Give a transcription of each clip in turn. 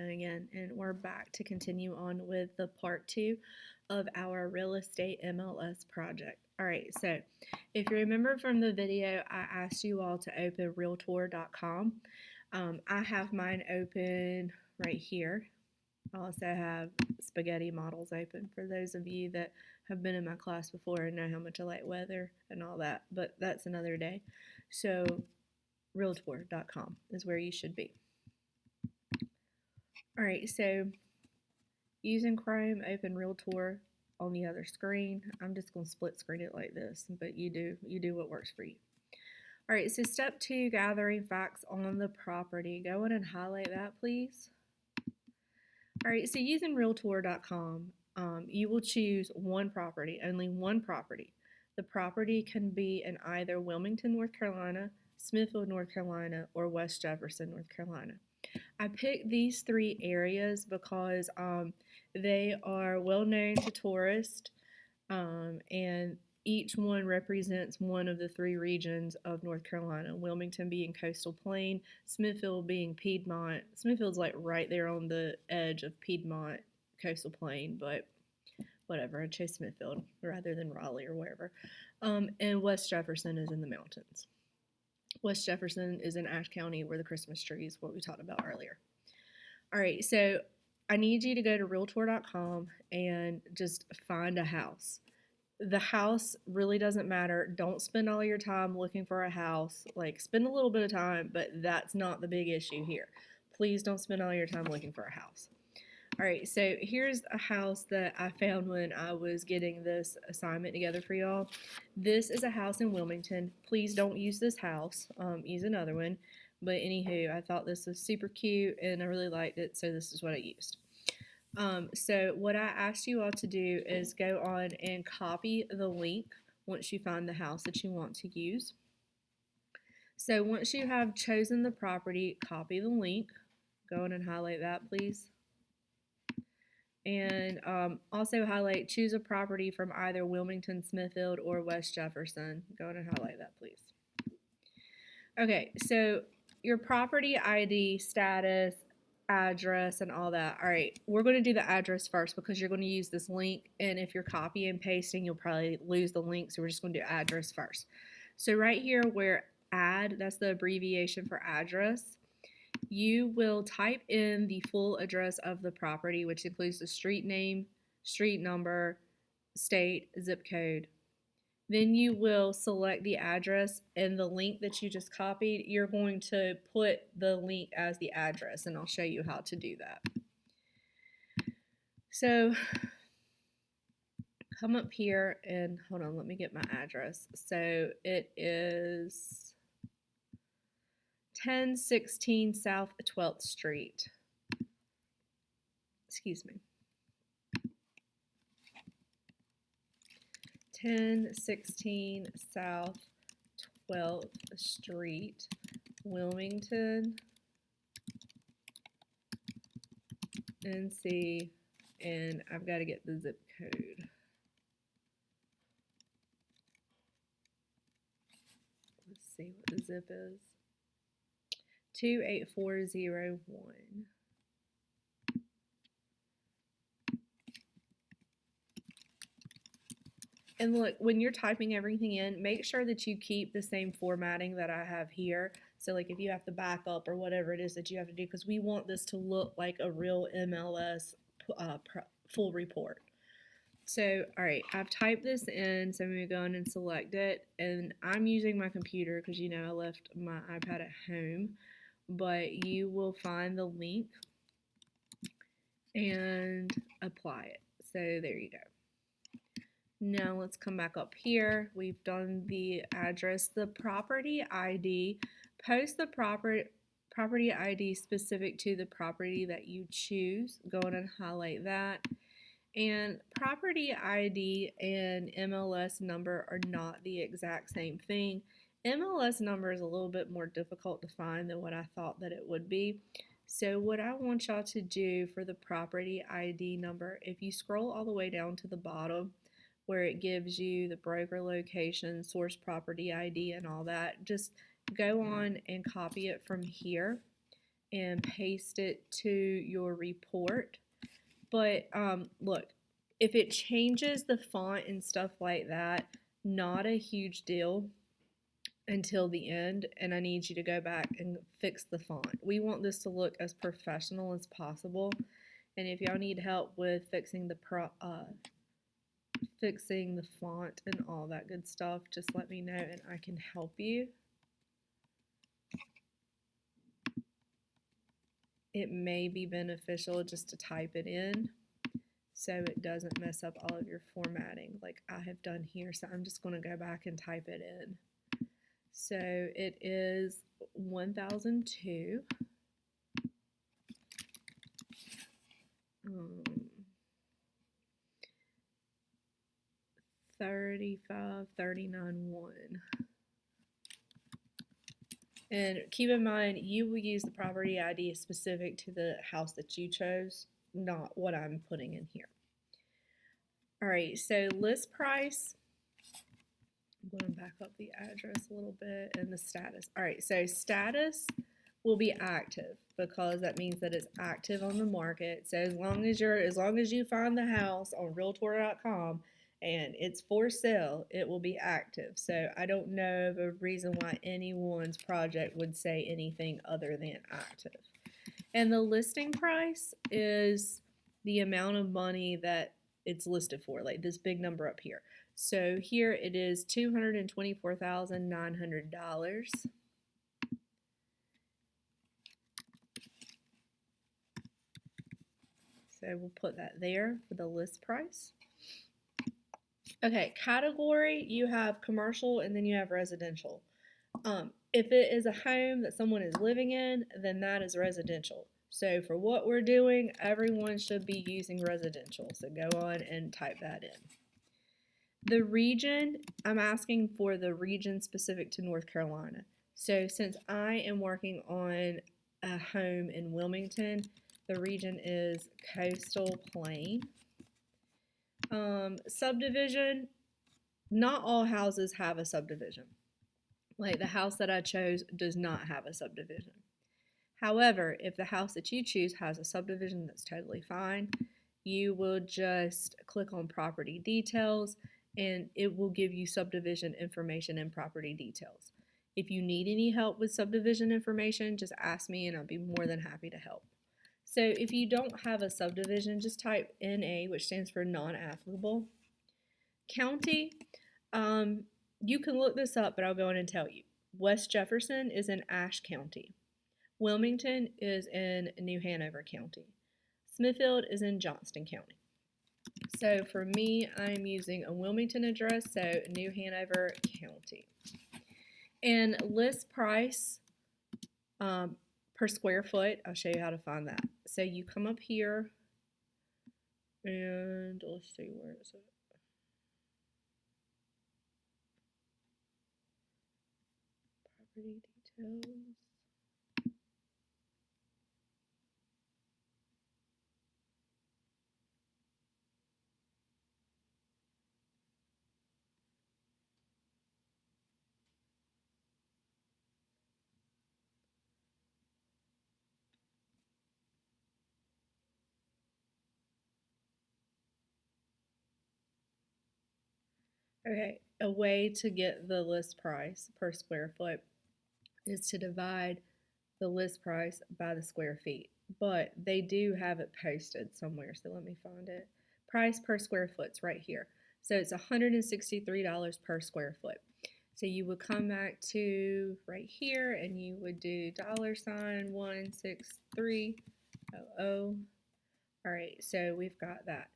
again, and we're back to continue on with the part 2 of our real estate MLS project. All right, so if you remember from the video, I asked you all to open realtor.com. I have mine open right here. I also have spaghetti models open for those of you that have been in my class before and know how much I like weather and all that, but that's another day. So realtor.com is where you should be. All right, so using Chrome, open Realtor on the other screen. I'm just going to split screen it like this, but you do what works for you. All right, so step 2, gathering facts on the property. Go in and highlight that, please. All right, so using Realtor.com, you will choose one property, only one property. The property can be in either Wilmington, North Carolina, Smithfield, North Carolina, or West Jefferson, North Carolina. I picked these 3 areas because they are well known to tourists, and each one represents one of the 3 regions of North Carolina. Wilmington being coastal plain, Smithfield being Piedmont. Smithfield's like right there on the edge of Piedmont coastal plain, but whatever, I chose Smithfield rather than Raleigh or wherever. And West Jefferson is in the mountains. West Jefferson is in Ashe County where the Christmas tree is, what we talked about earlier. All right, so I need you to go to Realtor.com and just find a house. The house really doesn't matter. Don't spend all your time looking for a house. Like, spend a little bit of time, but that's not the big issue here. Please don't spend all your time looking for a house. All right, so here's a house that I found when I was getting this assignment together for y'all. This is a house in Wilmington. Please don't use this house. Use another one. But anywho, I thought this was super cute and I really liked it, so this is what I used. So what I asked you all to do is go on and copy the link once you find the house that you want to use. So once you have chosen the property, copy the link. Go on and highlight that, please. And also highlight, choose a property from either Wilmington, Smithfield, or West Jefferson. Go ahead and highlight that, please. Okay, so your property ID, status, address, and all that. All right, we're going to do the address first because you're going to use this link, and if you're copying and pasting, you'll probably lose the link, so we're just going to do address first. So right here where add, that's the abbreviation for address, you will type in the full address of the property, which includes the street name, street number, state, zip code. Then you will select the address and the link that you just copied. You're going to put the link as the address, and I'll show you how to do that. So come up here and hold on, let me get my address. So it is 1016 South 12th Street. Excuse me. 1016 South 12th Street, Wilmington, NC, and I've got to get the zip code. Let's see what the zip is. 28401. And look, when you're typing everything in, make sure that you keep the same formatting that I have here. So like if you have to back up or whatever it is that you have to do, because we want this to look like a real MLS full report. So, all right, I've typed this in, so I'm going to go in and select it. And I'm using my computer because, you know, I left my iPad at home. But you will find the link and apply it. So there you go. Now let's come back up here. We've done the address, the property ID. Post the property ID specific to the property that you choose. Go in and highlight that. And property ID and MLS number are not the exact same thing. MLS number is a little bit more difficult to find than what I thought that it would be. So what I want y'all to do for the property ID number, if you scroll all the way down to the bottom where it gives you the broker location, source property ID, and all that, just go on and copy it from here and paste it to your report. But look, if it changes the font and stuff like that, not a huge deal until the end, and I need you to go back and fix the font. We want this to look as professional as possible, and if y'all need help with fixing the font and all that good stuff, just let me know and I can help you. It may be beneficial just to type it in so it doesn't mess up all of your formatting like I have done here. So I'm just going to go back and type it in. So it is 1002. 35, 39, 1. And keep in mind, you will use the property ID specific to the house that you chose, not what I'm putting in here. All right, so list price. I'm going to back up the address a little bit and the status. All right, so status will be active because that means that it's active on the market. So as long as you find the house on realtor.com and it's for sale, it will be active. So I don't know of a reason why anyone's project would say anything other than active. And the listing price is the amount of money that it's listed for, like this big number up here. So here it is $224,900. So we'll put that there for the list price. Okay, category, you have commercial and then you have residential. If it is a home that someone is living in, then that is residential. So for what we're doing, everyone should be using residential. So go on and type that in. The region, I'm asking for the region specific to North Carolina. So since I am working on a home in Wilmington, the region is Coastal Plain. Subdivision, not all houses have a subdivision. Like the house that I chose does not have a subdivision. However, if the house that you choose has a subdivision, that's totally fine. You will just click on property details and it will give you subdivision information and property details. If you need any help with subdivision information, just ask me and I'll be more than happy to help. So if you don't have a subdivision, just type NA, which stands for non-applicable. County, you can look this up, but I'll go in and tell you. West Jefferson is in Ashe County. Wilmington is in New Hanover County. Smithfield is in Johnston County. So for me, I'm using a Wilmington address, so New Hanover County. And list price per square foot, I'll show you how to find that. So you come up here and let's see, where is it? Property details. Okay, a way to get the list price per square foot is to divide the list price by the square feet, but they do have it posted somewhere, so let me find it. Price per square foot's right here. So it's $163 per square foot. So you would come back to right here and you would do $16300. All right, so we've got that.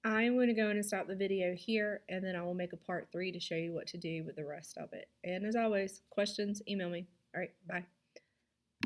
I'm going to go in and stop the video here, and then I will make a part 3 to show you what to do with the rest of it. And as always, questions, email me. All right, bye.